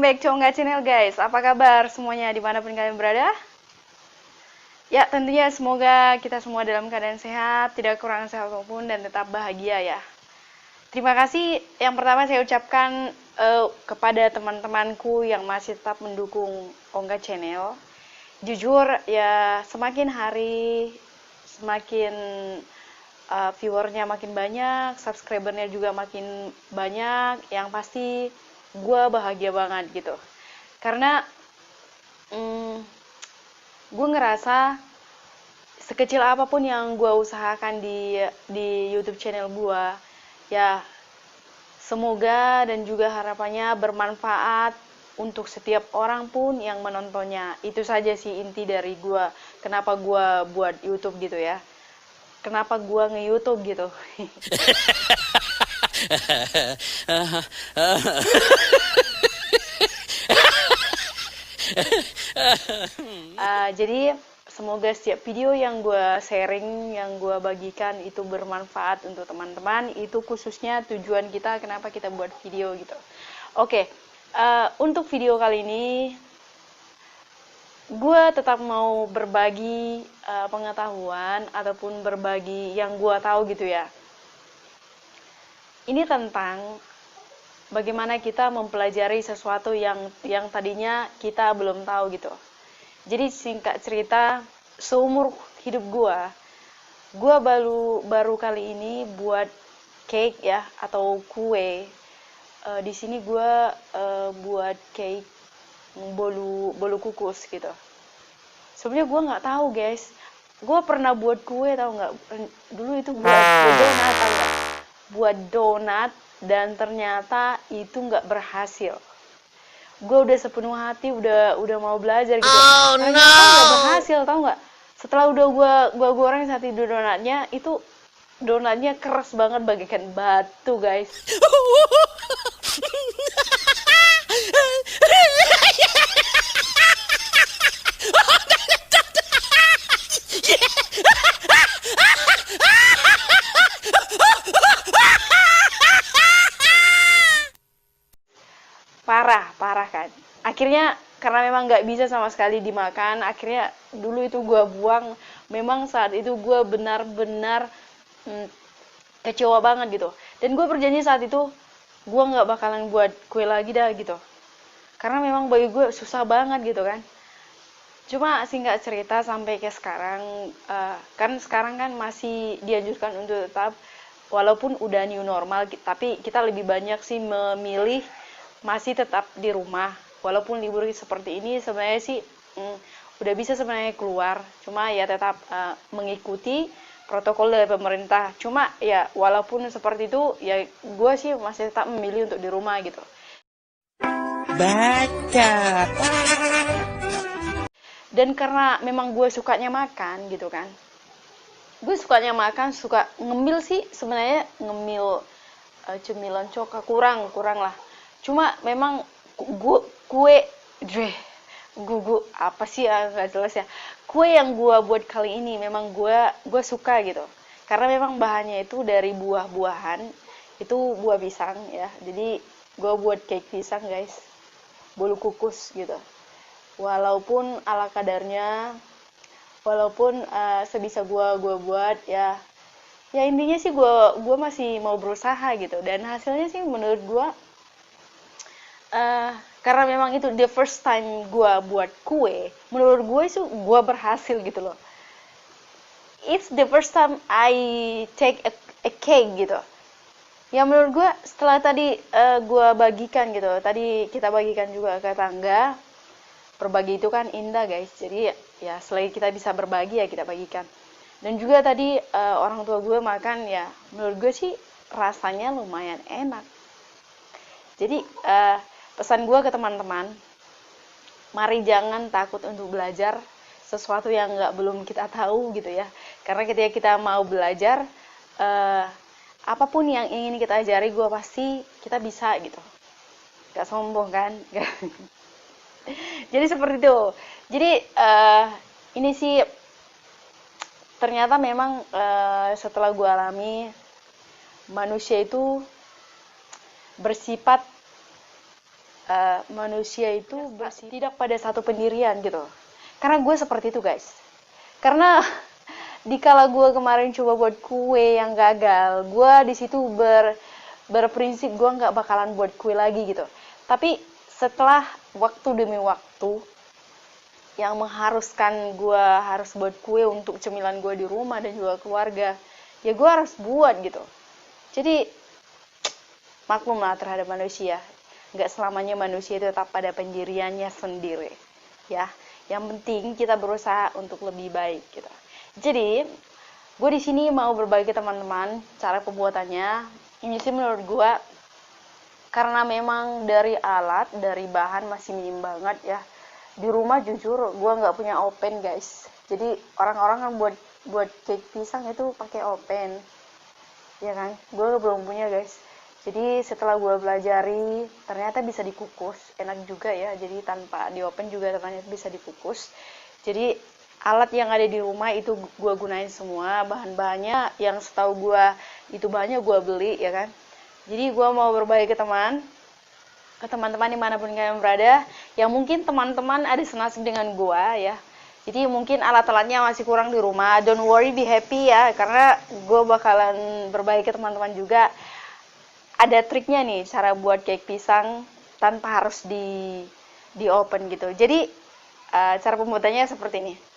back to Ongga Channel guys. Apa kabar semuanya dimanapun kalian berada? Ya tentunya semoga kita semua dalam keadaan sehat, tidak kurang sehat apapun dan tetap bahagia ya. Terima kasih yang pertama saya ucapkan kepada teman-temanku yang masih tetap mendukung Ongga Channel. Jujur ya semakin hari semakin viewernya makin banyak, subscribernya juga makin banyak, yang pasti gue bahagia banget gitu. Karena gue ngerasa sekecil apapun yang gue usahakan di YouTube channel gue, ya semoga dan juga harapannya bermanfaat untuk setiap orang pun yang menontonnya. Itu saja sih inti dari gue, kenapa gue buat YouTube gitu ya. Kenapa gue nge-YouTube gitu. Jadi semoga setiap video yang gue sharing, yang gue bagikan itu bermanfaat untuk teman-teman. Itu khususnya tujuan kita kenapa kita buat video gitu. Oke, untuk video kali ini gue tetap mau berbagi pengetahuan ataupun berbagi yang gue tahu gitu ya. Ini tentang bagaimana kita mempelajari sesuatu yang tadinya kita belum tahu gitu. Jadi singkat cerita, seumur hidup gue baru kali ini buat cake ya atau kue. Di sini gue buat cake bolu kukus gitu. Sebenarnya gue nggak tahu guys. Gue pernah buat kue tahu nggak? Dulu itu buat donat tahu nggak? Buat donat dan ternyata itu nggak berhasil. Gue udah sepenuh hati udah mau belajar gitu. Ternyata nggak berhasil tahu nggak? Setelah udah gue goreng satu donatnya itu donatnya keras banget bagaikan batu guys. Parah kan. Akhirnya karena memang nggak bisa sama sekali dimakan, akhirnya dulu itu gue buang. Memang saat itu gue benar-benar kecewa banget gitu. Dan gue berjanji saat itu gue nggak bakalan buat kue lagi dah gitu. Karena memang bagi gue susah banget gitu kan. Cuma singkat cerita sampai ke sekarang, kan sekarang kan masih dianjurkan untuk tetap, walaupun udah new normal, tapi kita lebih banyak sih memilih masih tetap di rumah. Walaupun libur seperti ini sebenarnya sih udah bisa sebenarnya keluar, cuma ya tetap mengikuti protokol dari pemerintah. Cuma ya walaupun seperti itu ya gue sih masih tetap memilih untuk di rumah gitu. Baca. Dan karena memang gue sukanya makan gitu kan, gue sukanya makan, suka ngemil sih sebenarnya, ngemil cemilan coka kurang lah. Cuma memang kue apa sih ya nggak jelas ya. Kue yang gue buat kali ini memang gue suka gitu. Karena memang bahannya itu dari buah-buahan, itu buah pisang ya. Jadi gue buat cake pisang guys, bolu kukus gitu. Walaupun ala kadarnya, walaupun sebisa gue buat ya intinya sih gue masih mau berusaha gitu. Dan hasilnya sih menurut gue karena memang itu the first time gue buat kue, menurut gue itu gue berhasil gitu loh. It's the first time I take a cake gitu. Ya menurut gue setelah tadi gue bagikan gitu, tadi kita bagikan juga ke tangga. Berbagi itu kan indah guys, jadi ya selain kita bisa berbagi ya kita bagikan. Dan juga tadi orang tua gue makan ya, menurut gue sih rasanya lumayan enak. Jadi pesan gue ke teman-teman, mari jangan takut untuk belajar sesuatu yang belum kita tahu gitu ya. Karena ketika kita mau belajar, apapun yang ingin kita ajari, gue pasti kita bisa gitu. Gak sombong kan? Jadi seperti itu. Jadi ini sih ternyata memang setelah gue alami, manusia itu bersifat manusia itu tidak pada satu pendirian gitu. Karena gue seperti itu guys. Karena dikala gue kemarin coba buat kue yang gagal, gue di situ berprinsip gue nggak bakalan buat kue lagi gitu. Tapi setelah waktu demi waktu yang mengharuskan gue harus buat kue untuk cemilan gue di rumah dan juga keluarga, ya gue harus buat gitu. Jadi maklumlah terhadap manusia, nggak selamanya manusia itu tetap pada pendiriannya sendiri ya. Yang penting kita berusaha untuk lebih baik gitu. Jadi gue di sini mau berbagi teman-teman cara pembuatannya. Ini sih menurut gue, karena memang dari alat, dari bahan masih minim banget ya. Di rumah jujur gue nggak punya oven guys. Jadi orang-orang kan buat cake pisang itu pakai oven, ya kan? Gue belum punya guys. Jadi setelah gue pelajari, ternyata bisa dikukus, enak juga ya. Jadi tanpa di oven juga ternyata bisa dikukus. Jadi alat yang ada di rumah itu gue gunain semua, bahan-bahannya yang setahu gue itu bahannya gue beli ya kan. Jadi gue mau berbagi ke teman-teman dimanapun kalian berada, yang mungkin teman-teman ada senasib dengan gue ya. Jadi mungkin alat-alatnya masih kurang di rumah, don't worry, be happy ya, karena gue bakalan berbagi ke teman-teman juga. Ada triknya nih cara buat cake pisang tanpa harus di open gitu. Jadi cara pembuatannya seperti ini.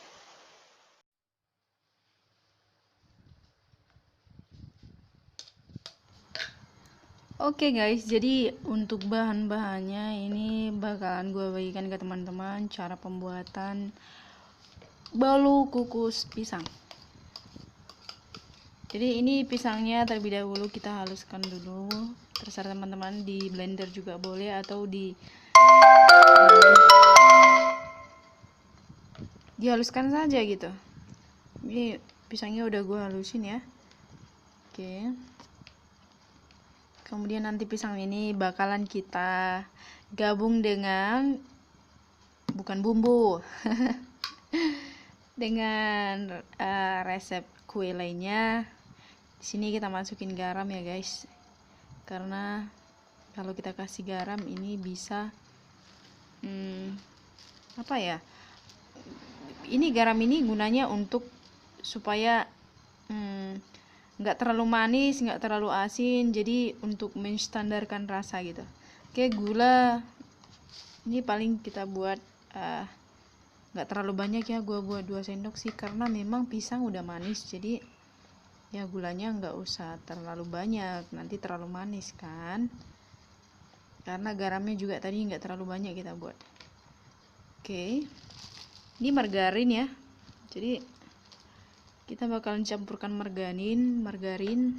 Oke guys, jadi untuk bahan-bahannya ini bakalan gue bagikan ke teman-teman cara pembuatan bolu kukus pisang. Jadi ini pisangnya terlebih dahulu kita haluskan dulu. Terserah teman-teman, di blender juga boleh atau dihaluskan saja gitu. Ini pisangnya udah gue halusin ya. Oke. Kemudian nanti pisang ini bakalan kita gabung dengan, bukan bumbu, dengan resep kue lainnya. Di sini kita masukin garam ya guys, karena kalau kita kasih garam ini bisa apa ya? Ini garam ini gunanya untuk supaya nggak terlalu manis, nggak terlalu asin, jadi untuk menstandarkan rasa gitu. Oke, gula ini paling kita buat nggak terlalu banyak ya, gue buat 2 sendok sih, karena memang pisang udah manis, jadi ya gulanya nggak usah terlalu banyak, nanti terlalu manis kan, karena garamnya juga tadi nggak terlalu banyak kita buat. Oke, ini margarin ya, jadi kita bakalan campurkan margarin.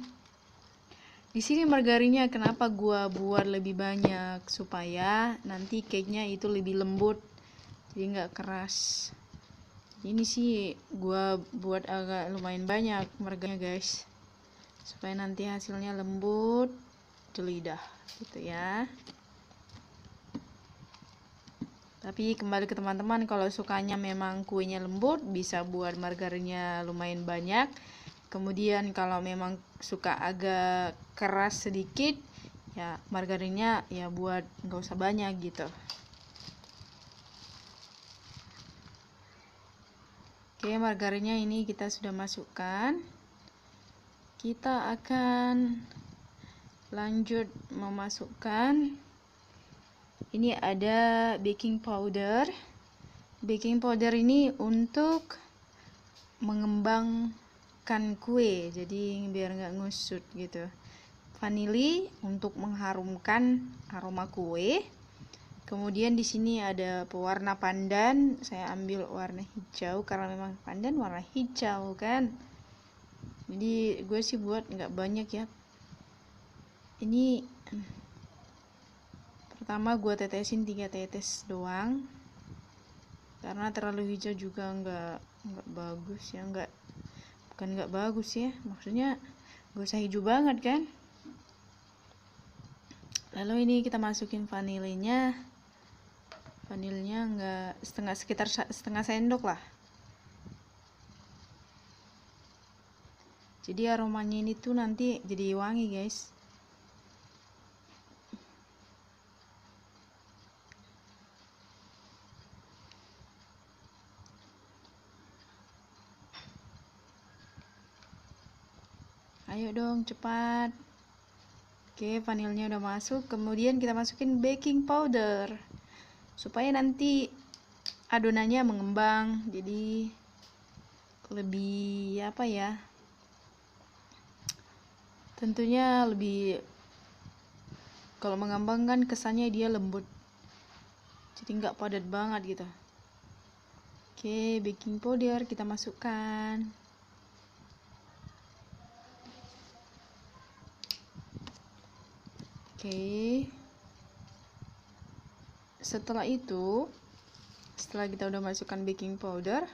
Di sini margarinnya kenapa gua buat lebih banyak, supaya nanti cake-nya itu lebih lembut, jadi nggak keras. Ini sih gua buat agak lumayan banyak margarinnya guys, supaya nanti hasilnya lembut di lidah gitu ya. Tapi kembali ke teman-teman, kalau sukanya memang kuenya lembut, bisa buat margarinnya lumayan banyak. Kemudian kalau memang suka agak keras sedikit, ya margarinnya ya buat nggak usah banyak gitu. Oke, margarinnya ini kita sudah masukkan. Kita akan lanjut memasukkan, ini ada baking powder. Baking powder ini untuk mengembangkan kue, jadi biar nggak ngusut gitu. Vanili untuk mengharumkan aroma kue. Kemudian di sini ada pewarna pandan, saya ambil warna hijau karena memang pandan warna hijau kan. Jadi gue sih buat nggak banyak ya. Ini pertama gue tetesin 3 tetes doang, karena terlalu hijau juga nggak bagus ya, bukan nggak bagus ya, maksudnya gak usah hijau banget kan. Lalu ini kita masukin vanilenya nggak sekitar setengah sendok lah, jadi aromanya ini tuh nanti jadi wangi guys. Ayo dong cepat. Oke, vanilnya udah masuk. Kemudian kita masukin baking powder supaya nanti adonannya mengembang, jadi lebih apa ya, tentunya lebih, kalau mengembang kan kesannya dia lembut, jadi nggak padat banget gitu. Oke, baking powder kita masukkan. Oke, setelah kita udah masukkan baking powder,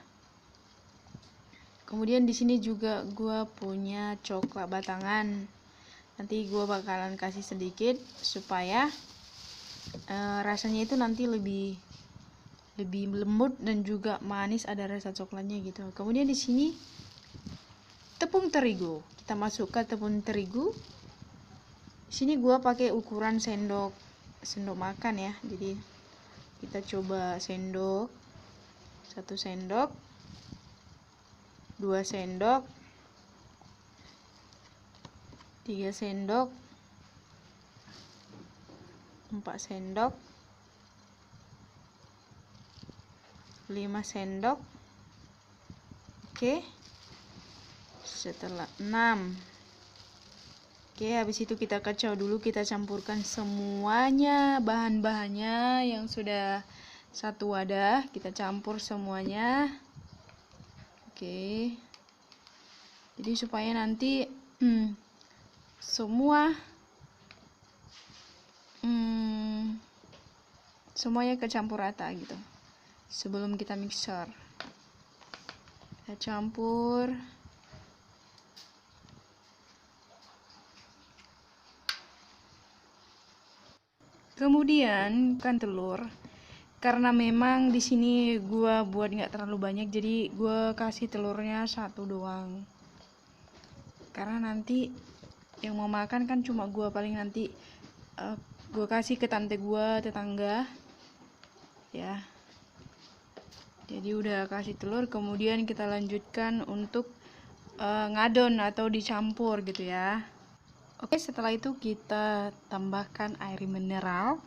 kemudian di sini juga gua punya coklat batangan. Nanti gua bakalan kasih sedikit supaya rasanya itu nanti lebih lembut dan juga manis, ada rasa coklatnya gitu. Kemudian di sini tepung terigu, kita masukkan tepung terigu. Di sini gua pakai ukuran sendok makan ya. Jadi kita coba sendok, 1 sendok, 2 sendok, 3 sendok, 4 sendok, 5 sendok. Oke, setelah 6. Oke, habis itu kita kacau dulu, kita campurkan semuanya bahan-bahannya yang sudah satu wadah, kita campur semuanya. Oke, jadi supaya nanti semuanya kecampur rata gitu. Sebelum kita mixer, kita campur. Kemudian kan telur, karena memang di sini gua buat nggak terlalu banyak, jadi gua kasih telurnya 1 doang. Karena nanti yang mau makan kan cuma gua, paling nanti gua kasih ke tante gua, tetangga ya. Jadi udah kasih telur, kemudian kita lanjutkan untuk ngadon atau dicampur gitu ya. Oke, setelah itu kita tambahkan air mineral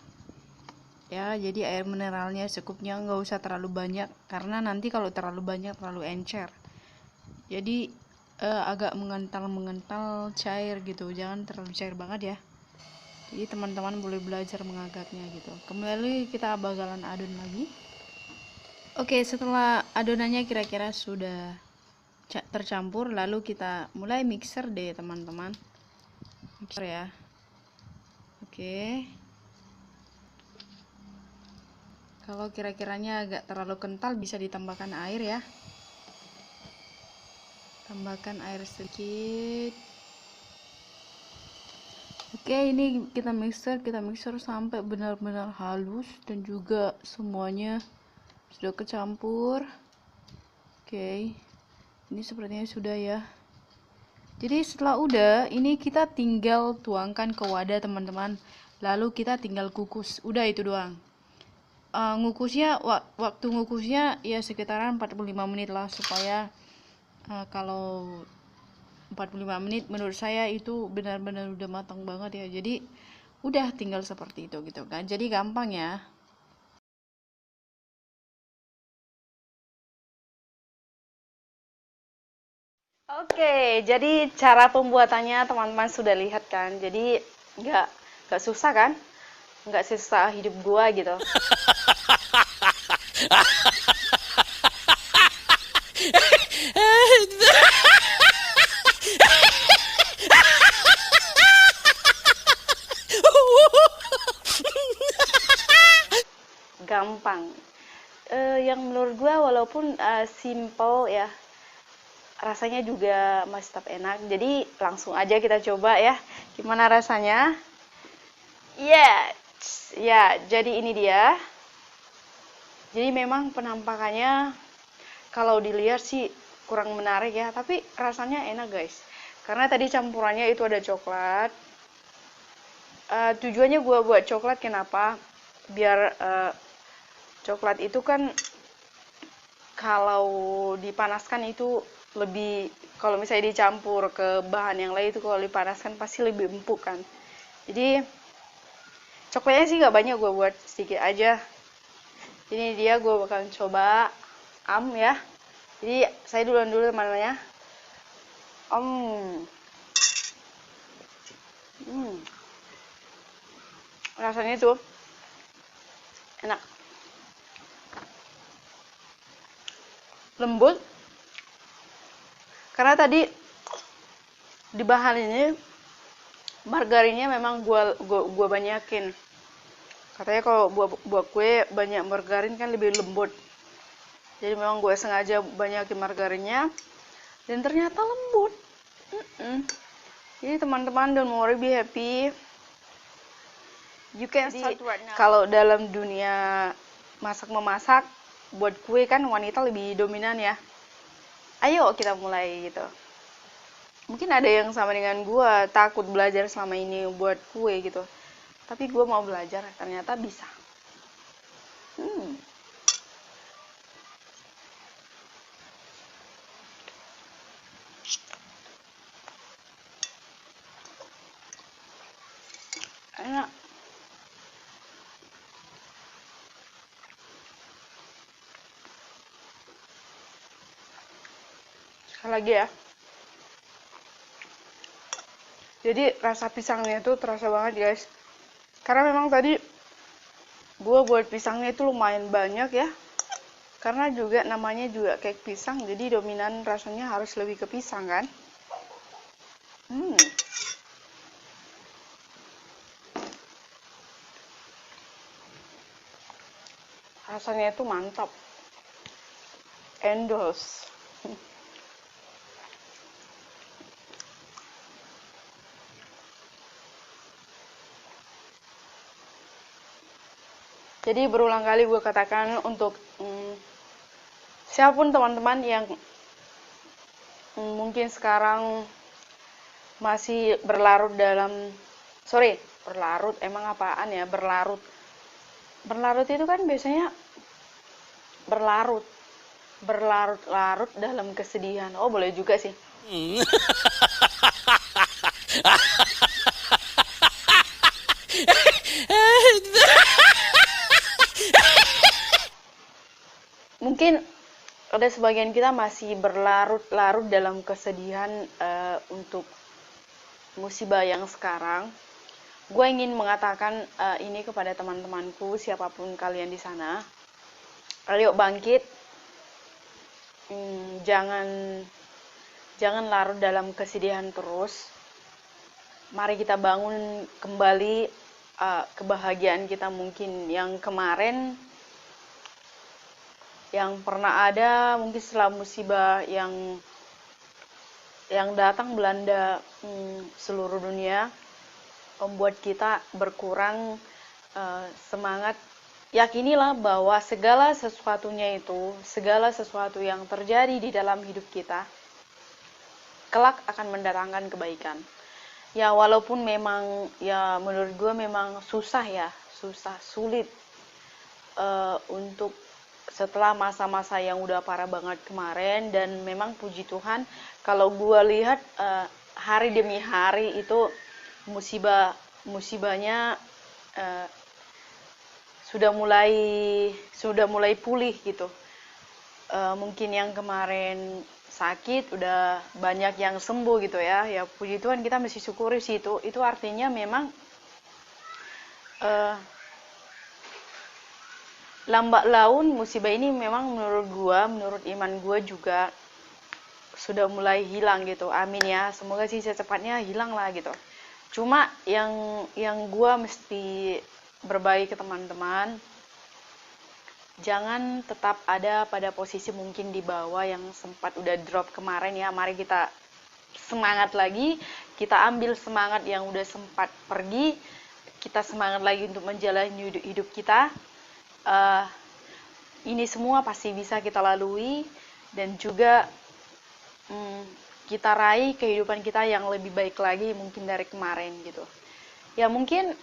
ya. Jadi air mineralnya secukupnya, nggak usah terlalu banyak, karena nanti kalau terlalu banyak terlalu encer, jadi agak mengental cair gitu, jangan terlalu cair banget ya. Jadi teman-teman boleh belajar mengagaknya gitu. Kembali kita bakalan adon lagi. Oke, setelah adonannya kira-kira sudah tercampur, lalu kita mulai mixer deh teman-teman. Mixer ya. Oke, kalau kira-kiranya agak terlalu kental bisa ditambahkan air ya. Tambahkan air sedikit. Oke, ini kita mixer sampai benar-benar halus dan juga semuanya sudah kecampur. Oke, ini sepertinya sudah ya. Jadi setelah udah, ini kita tinggal tuangkan ke wadah teman-teman, lalu kita tinggal kukus, udah itu doang. Ngukusnya, waktu ngukusnya ya sekitaran 45 menit lah, supaya kalau 45 menit menurut saya itu benar-benar udah matang banget ya. Jadi udah tinggal seperti itu gitu kan, jadi gampang ya. Oke, jadi cara pembuatannya teman-teman sudah lihat kan. Jadi nggak susah kan? Nggak susah hidup gua gitu. Gampang. Yang menurut gua walaupun simple ya, rasanya juga masih tetap enak. Jadi langsung aja kita coba ya, gimana rasanya. Ya, jadi ini dia. Jadi memang penampakannya kalau dilihat sih kurang menarik ya, tapi rasanya enak guys. Karena tadi campurannya itu ada coklat. Tujuannya gue buat coklat kenapa? Biar coklat itu kan kalau dipanaskan itu lebih, kalau misalnya dicampur ke bahan yang lain itu kalau dipanaskan pasti lebih empuk kan. Jadi coklatnya sih nggak banyak, gue buat sedikit aja. Ini dia, gue bakalan coba ya. Jadi saya duluan dulu teman-temannya. Rasanya tuh enak, lembut. Karena tadi di bahan ini margarinnya memang gua banyakin. Katanya kalau buat kue banyak margarin kan lebih lembut. Jadi memang gue sengaja banyakin margarinnya dan ternyata lembut. Jadi teman-teman, don't worry, be happy. You can start right now. Kalau dalam dunia masak-memasak, buat kue kan wanita lebih dominan ya. Ayo kita mulai gitu. Mungkin ada yang sama dengan gue, takut belajar selama ini buat kue gitu. Tapi gue mau belajar, ternyata bisa. Enak. Sekali lagi ya. Jadi rasa pisangnya itu terasa banget guys. Karena memang tadi gue buat pisangnya itu lumayan banyak ya. Karena juga namanya juga cake pisang, jadi dominan rasanya harus lebih ke pisang kan. Rasanya itu mantap. Endorse. Jadi berulang kali gue katakan untuk siapapun teman-teman yang mungkin sekarang masih berlarut emang apaan ya berlarut itu kan biasanya berlarut-larut dalam kesedihan. Oh boleh juga sih. Mungkin ada sebagian kita masih berlarut-larut dalam kesedihan untuk musibah yang sekarang. Gue ingin mengatakan ini kepada teman-temanku, siapapun kalian di sana. Ayo bangkit. Jangan larut dalam kesedihan terus. Mari kita bangun kembali kebahagiaan kita mungkin yang kemarin, yang pernah ada mungkin setelah musibah yang datang melanda seluruh dunia, membuat kita berkurang semangat. Yakinilah bahwa segala sesuatu yang terjadi di dalam hidup kita kelak akan mendatangkan kebaikan. Ya walaupun memang ya menurut gue memang sulit untuk setelah masa-masa yang udah parah banget kemarin, dan memang puji Tuhan kalau gue lihat hari demi hari itu musibahnya sudah mulai pulih gitu. Mungkin yang kemarin sakit udah banyak yang sembuh gitu ya. Ya puji Tuhan, kita mesti syukuri sih itu. Itu artinya memang lambat laun musibah ini memang menurut iman gua juga sudah mulai hilang gitu. Amin ya. Semoga sih secepatnya hilang lah gitu. Cuma yang gua mesti berbagi ke teman-teman, jangan tetap ada pada posisi mungkin di bawah yang sempat udah drop kemarin ya. Mari kita semangat lagi, kita ambil semangat yang udah sempat pergi, kita semangat lagi untuk menjalani hidup kita. Ini semua pasti bisa kita lalui, dan juga kita raih kehidupan kita yang lebih baik lagi mungkin dari kemarin gitu. Ya mungkin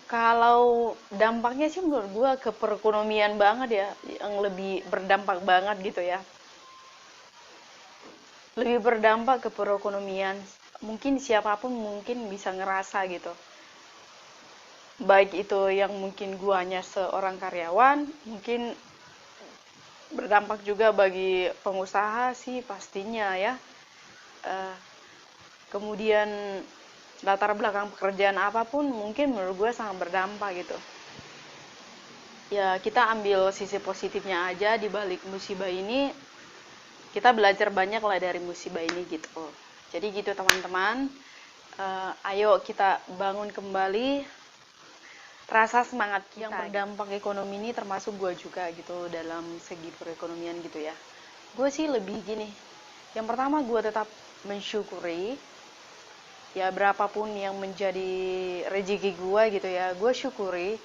kalau dampaknya sih menurut gue ke perekonomian banget ya, yang lebih berdampak banget gitu ya. lebih berdampak ke perekonomian. Mungkin siapapun mungkin bisa ngerasa gitu. Baik itu yang mungkin guanya seorang karyawan, mungkin berdampak juga bagi pengusaha sih pastinya ya. Eh, Kemudian latar belakang pekerjaan apapun mungkin menurut gue sangat berdampak gitu. Ya kita ambil sisi positifnya aja di balik musibah ini. Kita belajar banyak lah dari musibah ini gitu. Jadi gitu teman-teman. Ayo kita bangun kembali rasa semangat kita. Yang berdampak ekonomi ini termasuk gue juga gitu dalam segi perekonomian gitu ya. Gue sih lebih gini. Yang pertama gue tetap mensyukuri ya berapapun yang menjadi rezeki gue gitu ya. Gue syukuri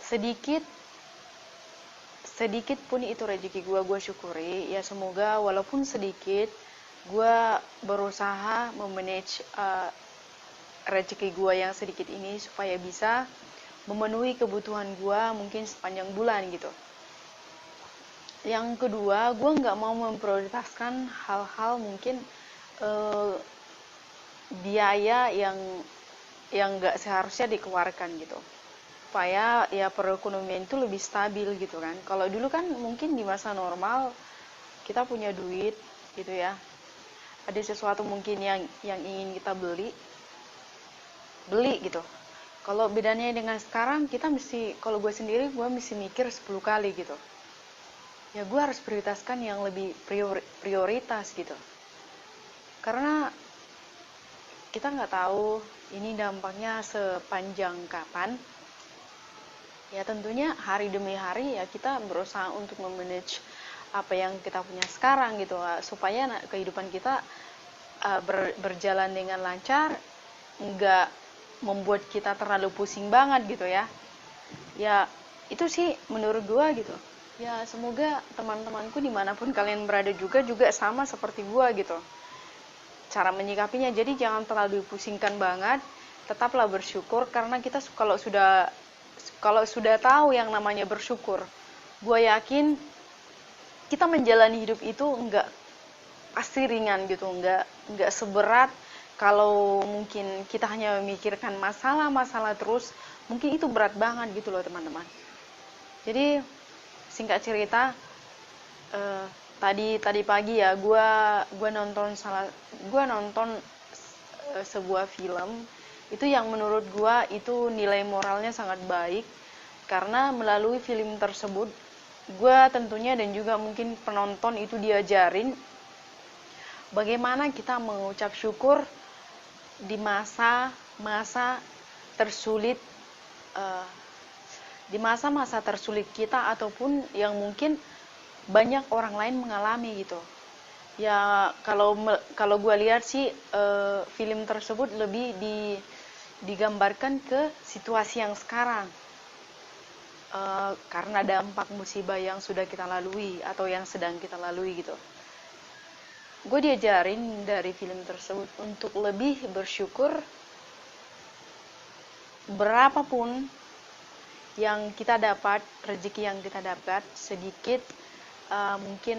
sedikit pun itu rezeki gue syukuri ya. Semoga walaupun sedikit gue berusaha memanage rezeki gue yang sedikit ini supaya bisa memenuhi kebutuhan gue mungkin sepanjang bulan gitu. Yang kedua, gue nggak mau memprioritaskan hal-hal mungkin biaya yang nggak seharusnya dikeluarkan gitu, supaya ya perekonomian itu lebih stabil gitu kan. Kalau dulu kan mungkin di masa normal kita punya duit gitu ya, ada sesuatu mungkin yang ingin kita beli gitu. Kalau bedanya dengan sekarang, kita mesti, kalau gue sendiri, gue mesti mikir 10 kali gitu. Ya gue harus prioritaskan yang lebih prioritas gitu. Karena kita nggak tahu ini dampaknya sepanjang kapan. Ya tentunya hari demi hari ya kita berusaha untuk memanage apa yang kita punya sekarang gitu. Supaya kehidupan kita berjalan dengan lancar, nggak membuat kita terlalu pusing banget gitu ya. Ya itu sih menurut gua gitu. Ya semoga teman-temanku dimanapun kalian berada juga sama seperti gua gitu cara menyikapinya. Jadi jangan terlalu dipusingkan banget, tetaplah bersyukur. Karena kita kalau sudah tahu yang namanya bersyukur, gua yakin kita menjalani hidup itu enggak pasti ringan gitu, enggak seberat kalau mungkin kita hanya memikirkan masalah terus. Mungkin itu berat banget gitu loh teman-teman. Jadi singkat cerita, tadi pagi ya gue nonton sebuah film itu yang menurut gue itu nilai moralnya sangat baik. Karena melalui film tersebut gue tentunya dan juga mungkin penonton itu diajarin bagaimana kita mengucap syukur di masa-masa tersulit, di masa-masa tersulit kita ataupun yang mungkin banyak orang lain mengalami gitu. Ya kalau gue lihat sih film tersebut lebih digambarkan ke situasi yang sekarang, karena dampak musibah yang sudah kita lalui atau yang sedang kita lalui gitu. Gue diajarin dari film tersebut untuk lebih bersyukur berapapun yang kita dapat, rezeki yang kita dapat sedikit, mungkin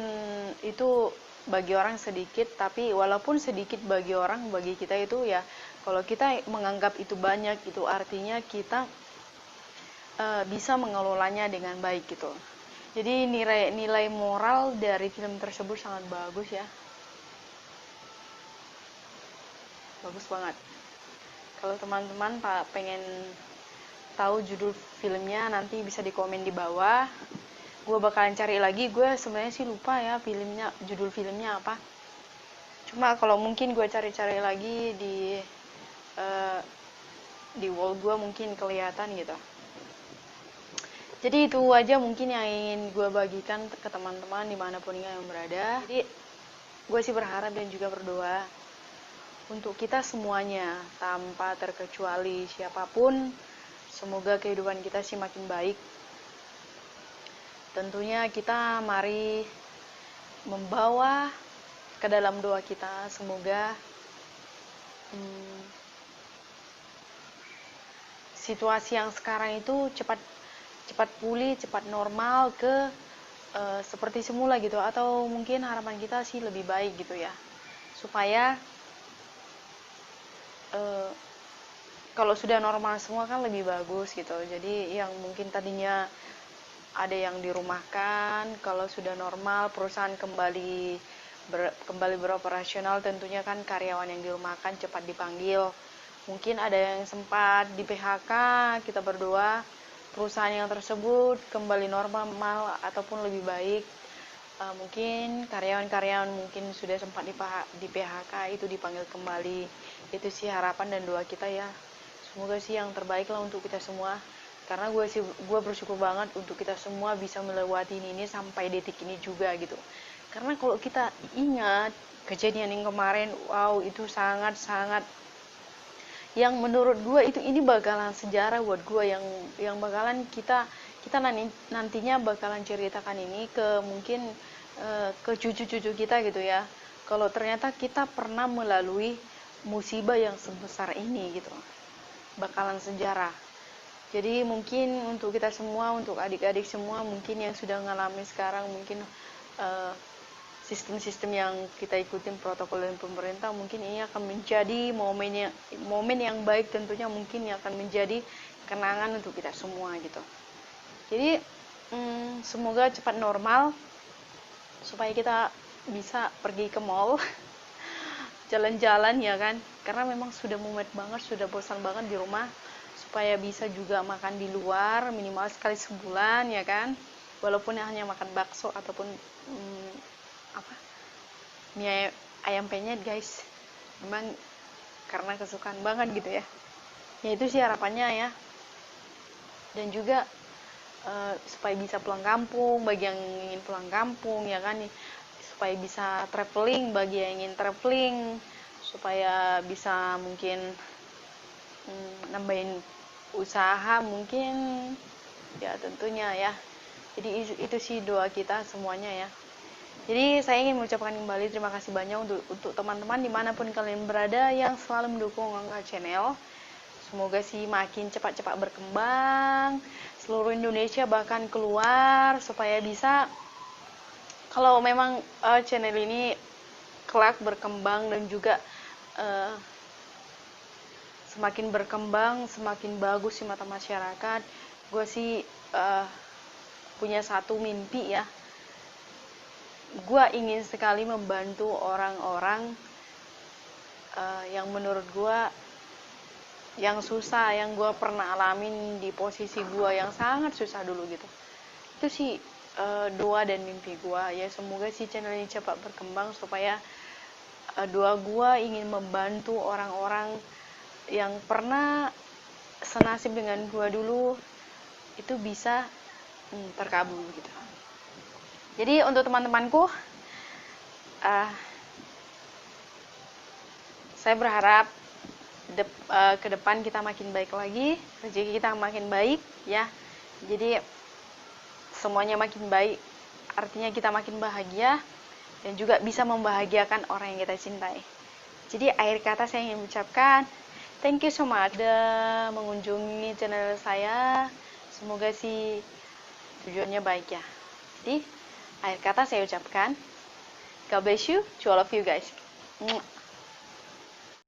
itu bagi orang sedikit, tapi walaupun sedikit bagi orang, bagi kita itu ya, kalau kita menganggap itu banyak, itu artinya kita bisa mengelolanya dengan baik gitu. Jadi nilai moral dari film tersebut sangat bagus ya. Bagus banget. Kalau teman-teman pengen tahu judul filmnya, nanti bisa di komen di bawah. Gue bakalan cari lagi. Gue sebenarnya sih lupa ya judul filmnya apa. Cuma kalau mungkin gue cari-cari lagi di wall gue mungkin kelihatan gitu. Jadi itu aja mungkin yang ingin gue bagikan ke teman-teman dimanapun yang berada. Jadi gue sih berharap dan juga berdoa untuk kita semuanya tanpa terkecuali siapapun, semoga kehidupan kita sih makin baik. Tentunya kita mari membawa ke dalam doa kita, semoga situasi yang sekarang itu cepat pulih, cepat normal ke seperti semula gitu, atau mungkin harapan kita sih lebih baik gitu ya. supaya kalau sudah normal semua kan lebih bagus gitu. Jadi yang mungkin tadinya ada yang dirumahkan, kalau sudah normal perusahaan kembali beroperasional, tentunya kan karyawan yang dirumahkan cepat dipanggil. Mungkin ada yang sempat di PHK, kita berdoa perusahaan yang tersebut kembali normal ataupun lebih baik. Mungkin karyawan-karyawan mungkin sudah sempat di PHK itu dipanggil kembali. Itu sih harapan dan doa kita ya. Semoga sih yang terbaik lah untuk kita semua. Karena gue bersyukur banget untuk kita semua bisa melewati ini sampai detik ini juga gitu. Karena kalau kita ingat kejadian yang kemarin, wow, itu sangat-sangat, yang menurut gue ini bakalan sejarah buat gue, yang bakalan kita nantinya bakalan ceritakan ini ke mungkin ke cucu-cucu kita gitu ya. Kalau ternyata kita pernah melalui musibah yang sebesar ini gitu, bakalan sejarah. Jadi mungkin untuk kita semua, untuk adik-adik semua mungkin yang sudah mengalami sekarang, mungkin sistem-sistem yang kita ikutin, protokol dari pemerintah, mungkin ini akan menjadi momen yang baik, tentunya mungkin yang akan menjadi kenangan untuk kita semua gitu. Jadi semoga cepat normal supaya kita bisa pergi ke mall jalan-jalan ya kan, karena memang sudah mumet banget, sudah bosan banget di rumah, supaya bisa juga makan di luar minimal sekali sebulan ya kan, walaupun hanya makan bakso ataupun mie ayam penyet guys, memang karena kesukaan banget gitu ya. Ya itu sih harapannya ya. Dan juga supaya bisa pulang kampung bagi yang ingin pulang kampung ya kan, supaya bisa traveling bagi yang ingin traveling, supaya bisa mungkin nambahin usaha mungkin ya, tentunya ya. Jadi itu sih doa kita semuanya ya. Jadi saya ingin mengucapkan kembali terima kasih banyak untuk teman-teman dimanapun kalian berada yang selalu mendukung Angka Channel. Semoga sih makin cepat-cepat berkembang, seluruh Indonesia bahkan keluar, supaya bisa, kalau memang channel ini kelak berkembang dan juga semakin berkembang, semakin bagus di mata masyarakat, gue sih punya satu mimpi ya. Gue ingin sekali membantu orang-orang yang menurut gue yang susah, yang gue pernah alamin di posisi gue yang sangat susah dulu gitu. Itu sih doa dan mimpi gue ya. Semoga sih channel ini cepat berkembang, supaya doa gue ingin membantu orang-orang yang pernah senasib dengan gue dulu itu bisa terkabul gitu. Jadi untuk teman-temanku, saya berharap ke depan kita makin baik lagi, rezeki kita makin baik ya. Jadi semuanya makin baik, artinya kita makin bahagia dan juga bisa membahagiakan orang yang kita cintai. Jadi akhir kata saya ingin mengucapkan thank you so much sudah mengunjungi channel saya. Semoga sih tujuannya baik ya. Jadi akhir kata saya ucapkan God bless you to all of you guys.